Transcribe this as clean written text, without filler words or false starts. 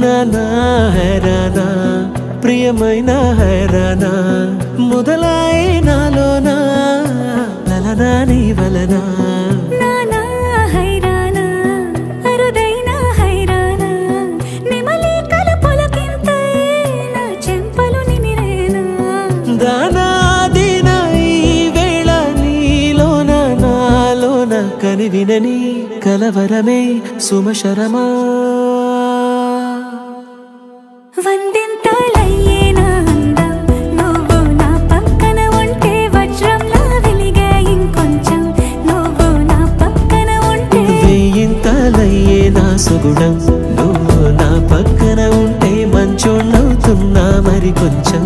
నానా హైరానా ప్రియమైన హైరానా మొదలై నాలోనా లలనా నీ వలనా నానా హైరానా అరుదైన హైరానా నిమలి కలపులకింతై నా చెంపలు నిమిరేనా దానాదిన ఈ వేళ నీలోన నాలోన కనివినని కలవరమే సుమశరమా వందింతలయ్యేనా అందం నువ్వు నా పక్కన ఉంటే వజ్రంలా వెలిగే ఇంకొంచెం నువ్వు నా పక్కన ఉంటే వెయ్యింతలయ్యే నా సుగుణం నువ్వు నా పక్కన ఉంటే మంచోళ్ళవుతున్నా మరి కొంచెం